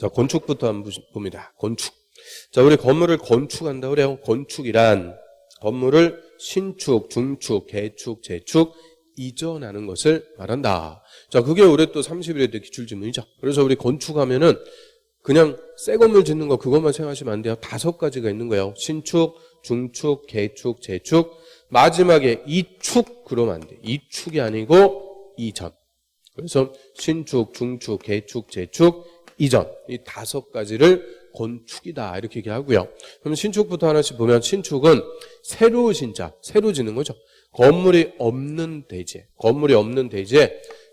자, 건축부터 한번 봅니다. 건축. 자, 우리 건물을 건축한다 그래요. 건축이란 건물을 신축, 중축, 개축, 재축, 이전하는 것을 말한다. 자, 그게 올해 또 30일에 때 기출지문이죠. 그래서 우리 건축하면은 그냥 새 건물 짓는 거 그것만 생각하시면 안 돼요. 5가지가 있는 거예요. 신축, 중축, 개축, 재축. 마지막에 이축 그러면 안 돼. 이축이 아니고 이전. 그래서 신축, 중축, 개축, 재축, 이전. 이 5가지를 건축이다 이렇게 얘기하고요. 그럼 신축부터 하나씩 보면 신축은 새로 신자, 새로 짓는 거죠. 건물이 없는 대지에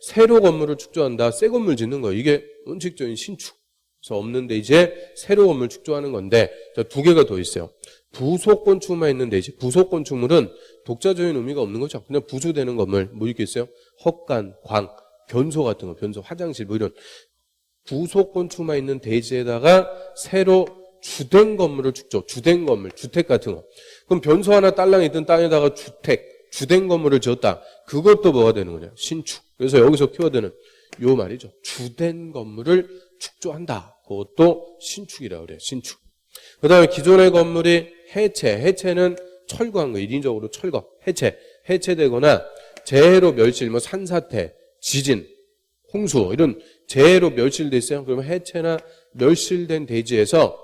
새로 건물을 축조한다. 새 건물 짓는 거예요. 이게 원칙적인 신축. 그래서 없는 대지에 새로 건물 축조하는 건데, 자, 2개가 더 있어요. 부속 건축만 있는 대지. 부속 건축물은 독자적인 의미가 없는 거죠. 그냥 부수되는 건물 뭐 있겠어요? 헛간, 광, 변소 같은 거, 변소, 화장실 뭐 이런 부속 건축만 있는 대지에다가 새로 주된 건물을 축조. 주된 건물, 주택 같은 거. 그럼 변소 하나 딸랑 있던 땅에다가 주된 건물을 지었다. 그것도 뭐가 되는 거냐? 신축. 그래서 여기서 키워드는 요 말이죠. 주된 건물을 축조한다. 그것도 신축이라고 그래요. 신축. 그 다음에 기존의 건물이 해체는 철거한 거. 인위적으로 철거. 해체되거나 재해로 멸실, 뭐 산사태, 지진, 홍수 이런 재해로 멸실됐어요. 그러면 해체나 멸실된 대지에서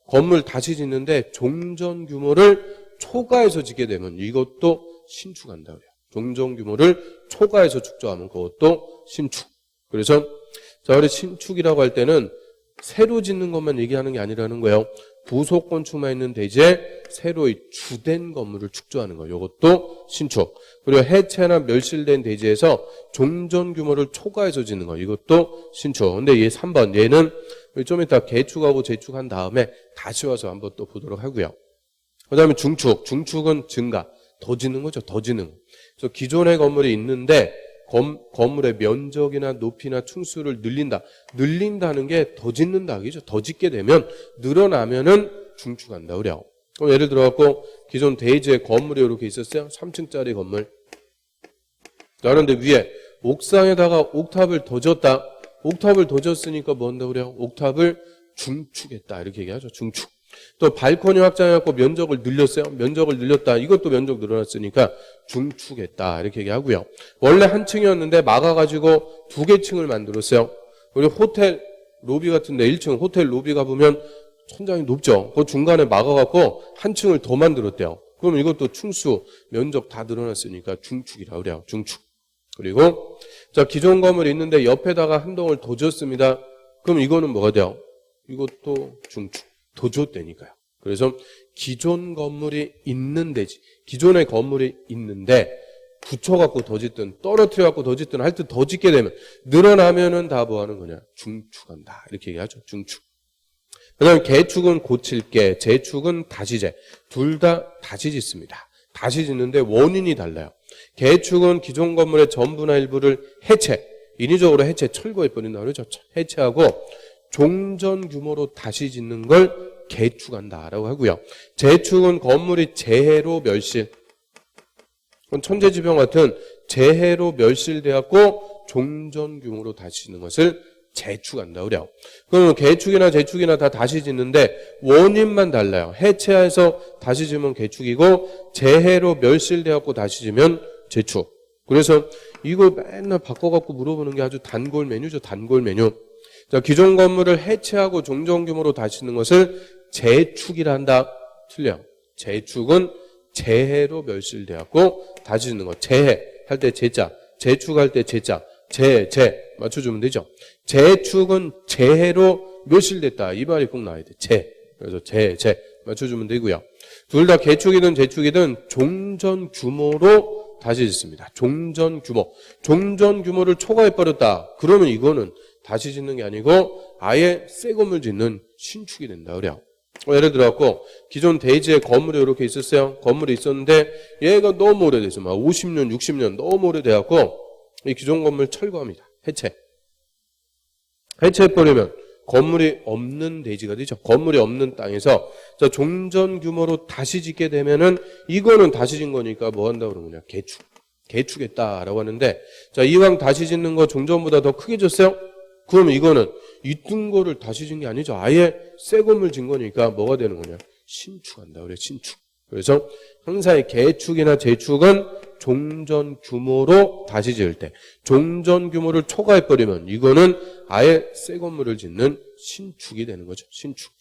건물 다시 짓는데 종전 규모를 초과해서 짓게 되면 이것도 신축한다 그래요. 종전 규모를 초과해서 축조하면 그것도 신축. 그래서 자, 우리 신축이라고 할 때는 새로 짓는 것만 얘기하는 게 아니라는 거예요. 부속 건축만 있는 대지에 새로 주된 건물을 축조하는 거. 이것도 신축. 그리고 해체나 멸실된 대지에서 종전 규모를 초과해서 짓는 거. 이것도 신축. 근데 얘 3번. 얘는 좀 이따 개축하고 재축한 다음에 다시 와서 한번 또 보도록 하고요. 그 다음에 중축. 중축은 증가. 더 짓는 거죠. 더 짓는 거. 그래서 기존의 건물이 있는데 건물의 면적이나 높이나 층수를 늘린다는 게 더 짓는다. 그죠? 더 짓게 되면 늘어나면은 중축한다. 그래요. 그럼 예를 들어갖고 기존 대지에 건물이 이렇게 있었어요. 3층짜리 건물. 자, 그런데 위에 옥상에다가 옥탑을 더 졌다. 옥탑을 더 졌으니까 뭐 한다고 그래요? 옥탑을 중축했다. 이렇게 얘기하죠. 중축. 또 발코니 확장해갖고 면적을 늘렸어요. 면적을 늘렸다. 이것도 면적 늘어났으니까 중축했다. 이렇게 얘기하고요. 원래 한 층이었는데 막아가지고 2개 층을 만들었어요. 우리 호텔 로비 같은데 1층 호텔 로비 가보면 천장이 높죠. 그 중간에 막아갖고 한 층을 더 만들었대요. 그럼 이것도 층수, 면적 다 늘어났으니까 중축이라고 그래요. 중축. 그리고 자, 기존 건물이 있는데 옆에다가 한 동을 더 지었습니다. 그럼 이거는 뭐가 돼요? 이것도 중축. 더 줬다니까요. 그래서 기존 건물이 있는 데지. 기존의 건물이 있는데 붙여갖고 더 짓든 떨어뜨려갖고 더 짓든 할 때 더 짓게 되면 늘어나면은 다 뭐 하는 거냐? 중축한다. 이렇게 얘기하죠. 중축. 그 다음에 개축은 고칠게, 재축은 다시재. 둘 다 다시 짓습니다. 다시 짓는데 원인이 달라요. 개축은 기존 건물의 전부나 일부를 인위적으로 철거해버린다. 그러죠. 해체하고 종전 규모로 다시 짓는 걸 개축한다라고 하고요. 재축은 건물이 재해로 멸실, 천재지변 같은 재해로 멸실되었고 종전 규모로 다시 짓는 것을 재축한다 그래요. 그러면 개축이나 재축이나 다 다시 짓는데 원인만 달라요. 해체해서 다시 짓으면 개축이고 재해로 멸실되었고 다시 짓면 재축. 그래서 이걸 맨날 바꿔갖고 물어보는 게 아주 단골 메뉴죠. 단골 메뉴. 자, 기존 건물을 해체하고 종전 규모로 다시 짓는 것을 재축이라 한다. 틀려요. 재축은 재해로 멸실되었고 다시 짓는 거. 재해 할 때 재자, 재축할 때 재자, 재 맞춰주면 되죠. 재축은 재해로 멸실됐다. 이 말이 꼭 나와야 돼. 그래서 재 맞춰주면 되고요. 둘 다 개축이든 재축이든 종전 규모로 다시 짓습니다. 종전 규모를 초과해버렸다. 그러면 이거는 다시 짓는 게 아니고 아예 새 건물 짓는 신축이 된다 그래요. 예를 들어갖고 기존 대지에 건물이 이렇게 있었어요. 건물이 있었는데 얘가 너무 오래돼서 막 50년, 60년 너무 오래돼갖고 이 기존 건물 철거합니다. 해체해버리면 건물이 없는 대지가 되죠. 건물이 없는 땅에서 자, 종전 규모로 다시 짓게 되면은 이거는 다시 짓는 거니까 뭐 한다고 그러느냐? 개축했다라고 하는데 자, 이왕 다시 짓는 거 종전보다 더 크게 졌어요? 그러면 이거는 있던 거를 다시 진 게 아니죠. 아예 새 건물 진 거니까 뭐가 되는 거냐? 신축한다. 그래, 신축. 그래서 항상 개축이나 재축은 종전 규모로 다시 지을 때 종전 규모를 초과해버리면 이거는 아예 새 건물을 짓는 신축이 되는 거죠. 신축.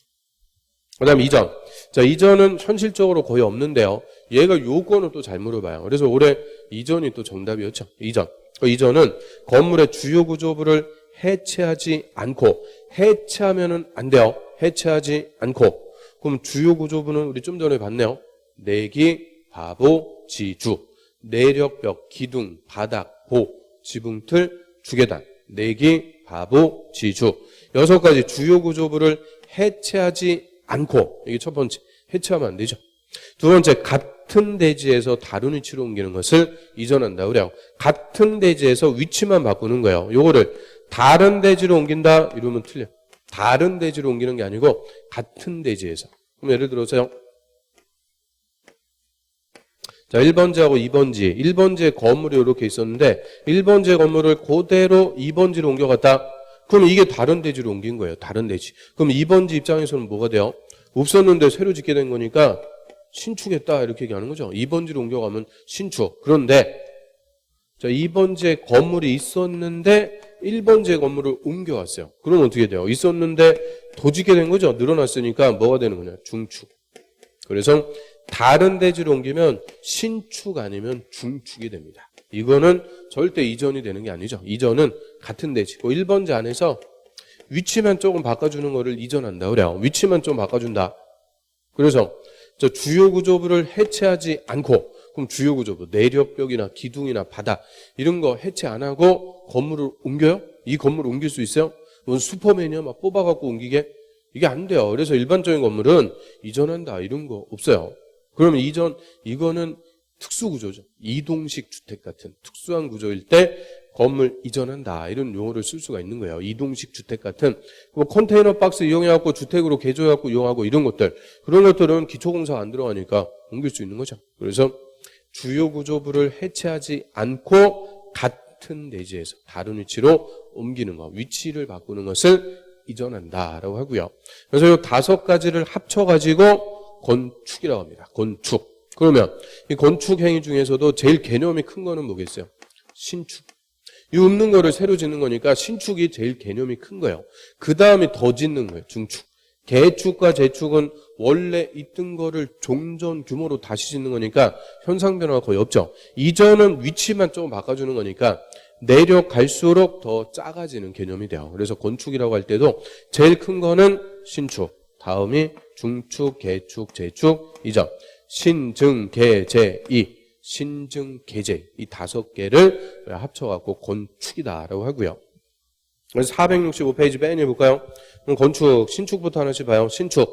그 다음 이전. 자, 이전은 현실적으로 거의 없는데요. 얘가 요거는 또 잘 물어봐요. 그래서 올해 이전이 또 정답이었죠. 이전. 그 이전은 건물의 주요 구조부를 해체하지 않고, 해체하면은 안 돼요. 해체하지 않고. 그럼 주요 구조부는 우리 좀 전에 봤네요. 내기, 바보, 지주. 내력벽, 기둥, 바닥, 보, 지붕틀, 주계단. 내기, 바보, 지주. 6가지 주요 구조부를 해체하지 않고, 이게 첫 번째. 해체하면 안 되죠. 두 번째, 같은 대지에서 다른 위치로 옮기는 것을 이전한다 그래요. 같은 대지에서 위치만 바꾸는 거예요. 요거를 다른 대지로 옮긴다 이러면 틀려. 다른 대지로 옮기는 게 아니고 같은 대지에서. 그럼 예를 들어서요. 자, 1번지하고 2번지. 1번지에 건물이 이렇게 있었는데 1번지의 건물을 그대로 2번지로 옮겨갔다. 그럼 이게 다른 대지로 옮긴 거예요. 다른 대지. 그럼 2번지 입장에서는 뭐가 돼요? 없었는데 새로 짓게 된 거니까 신축했다 이렇게 얘기하는 거죠. 2번지로 옮겨가면 신축. 그런데 자, 2번지에 건물이 있었는데 1번지의 건물을 옮겨왔어요. 그럼 어떻게 돼요? 있었는데 더 짓게 된 거죠. 늘어났으니까 뭐가 되는 거냐? 중축. 그래서 다른 대지로 옮기면 신축 아니면 중축이 됩니다. 이거는 절대 이전이 되는 게 아니죠. 이전은 같은 대지고 1번지 안에서 위치만 조금 바꿔주는 거를 이전한다 그래요. 위치만 좀 바꿔준다. 그래서 저 주요 구조부를 해체하지 않고, 그럼 주요 구조부 내력벽이나 기둥이나 바닥 이런 거 해체 안 하고 건물을 옮겨요? 이 건물을 옮길 수 있어요? 뭔 슈퍼맨이야 막 뽑아갖고 옮기게? 이게 안 돼요. 그래서 일반적인 건물은 이전한다 이런 거 없어요. 그러면 이거는 특수구조죠. 이동식 주택 같은 특수한 구조일 때 건물 이전한다 이런 용어를 쓸 수가 있는 거예요. 이동식 주택 같은 뭐 컨테이너 박스 이용해갖고 주택으로 개조해갖고 이용하고 이런 것들, 그런 것들은 기초공사가 안 들어가니까 옮길 수 있는 거죠. 그래서 주요 구조부를 해체하지 않고 같은 대지에서 다른 위치로 옮기는 것, 위치를 바꾸는 것을 이전한다라고 하고요. 그래서 이 5가지를 합쳐가지고 건축이라고 합니다. 건축. 그러면 이 건축 행위 중에서도 제일 개념이 큰 거는 뭐겠어요? 신축. 이 없는 거를 새로 짓는 거니까 신축이 제일 개념이 큰 거예요. 그 다음에 더 짓는 거예요. 중축. 개축과 재축은 원래 있던 거를 종전 규모로 다시 짓는 거니까 현상 변화가 거의 없죠. 이전은 위치만 조금 바꿔주는 거니까 내려갈수록 더 작아지는 개념이 돼요. 그래서 건축이라고 할 때도 제일 큰 거는 신축, 다음이 중축, 개축, 재축, 이전. 신증, 개, 재, 이. 신증, 개재. 이 5개를 합쳐갖고 건축이다라고 하고요. 그래서 465페이지 맨 위에 볼까요? 그럼 건축, 신축부터 하나씩 봐요. 신축.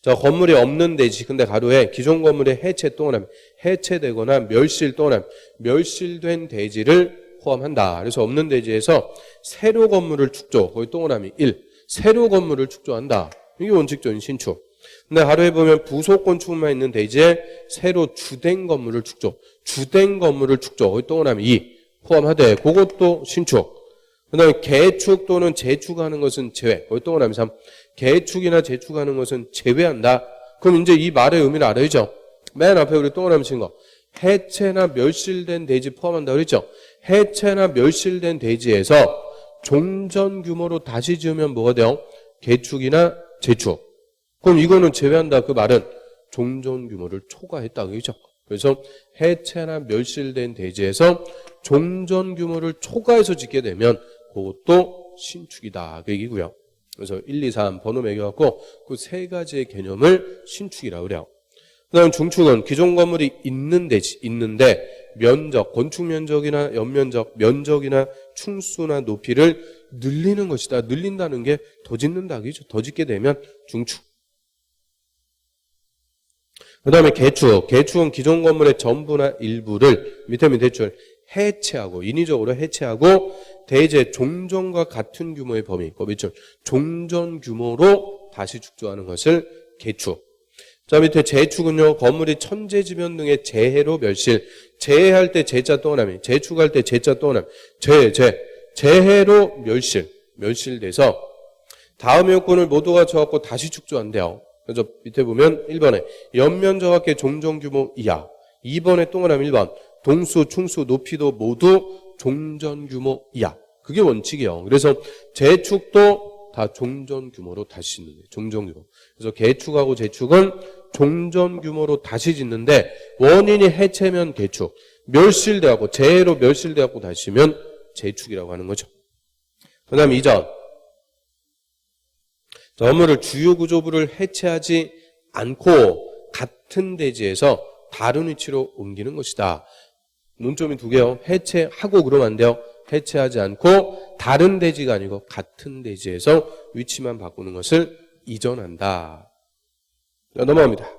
자, 건물이 없는 대지. 근데 가로에 기존 건물의 해체 또는 해체되거나 멸실 또는 멸실된 대지를 포함한다. 그래서 없는 대지에서 새로 건물을 축조. 거기 동그라미 1. 새로 건물을 축조한다. 이게 원칙적인 신축. 근데 가로에 보면 부속 건축물만 있는 대지에 새로 주된 건물을 축조. 주된 건물을 축조. 거기 동그라미 2. 포함하되 그것도 신축. 그 다음에 개축 또는 재축하는 것은 제외. 거기 동그라미 3. 개축이나 재축하는 것은 제외한다. 그럼 이제 이 말의 의미를 알아야죠. 맨 앞에 우리 동그라미 친 거. 해체나 멸실된 대지 포함한다 그랬죠. 해체나 멸실된 대지에서 종전 규모로 다시 지으면 뭐가 돼요? 개축이나 재축. 그럼 이거는 제외한다. 그 말은 종전 규모를 초과했다. 그죠? 그래서 해체나 멸실된 대지에서 종전 규모를 초과해서 짓게 되면 그것도 신축이다. 그 얘기고요. 그래서 1, 2, 3 번호 매겨갖고 그 3가지의 개념을 신축이라고 그래요. 그 다음 중축은 기존 건물이 있는 대지, 있는데 면적, 건축 면적이나 연면적, 면적이나 충수나 높이를 늘리는 것이다. 늘린다는 게 더 짓는다. 그죠? 더 짓게 되면 중축. 그 다음에 개축. 개축은 기존 건물의 전부나 일부를 밑에 대출 해체하고, 인위적으로 해체하고 대제 종전과 같은 규모의 범위, 그 밑줄 종전 규모로 다시 축조하는 것을 개축. 자, 밑에 재축은요, 건물이 천재지변 등의 재해로 멸실. 재해할 때 재자 동그라미, 재축할 때 재자 동그라미, 재해로 멸실돼서 다음 요건을 모두 갖춰갖고 다시 축소한대요. 그래서 밑에 보면 1번에 옆면적합계 종전규모 이하, 2번에 동그라미 1번 동수, 충수, 높이도 모두 종전규모 이하. 그게 원칙이에요. 그래서 재축도 다 종전규모로 다시 짓는데 종전규모. 그래서 개축하고 재축은 종전규모로 다시 짓는데 원인이 해체면 개축, 멸실돼갖고 재해로 멸실돼갖고 다시 지면 재축이라고 하는 거죠. 그 다음 2전. 업무를 주요 구조부를 해체하지 않고 같은 대지에서 다른 위치로 옮기는 것이다. 논점이 두 개요. 해체하고 그러면 안 돼요. 해체하지 않고 다른 대지가 아니고 같은 대지에서 위치만 바꾸는 것을 이전한다. 자, 넘어갑니다.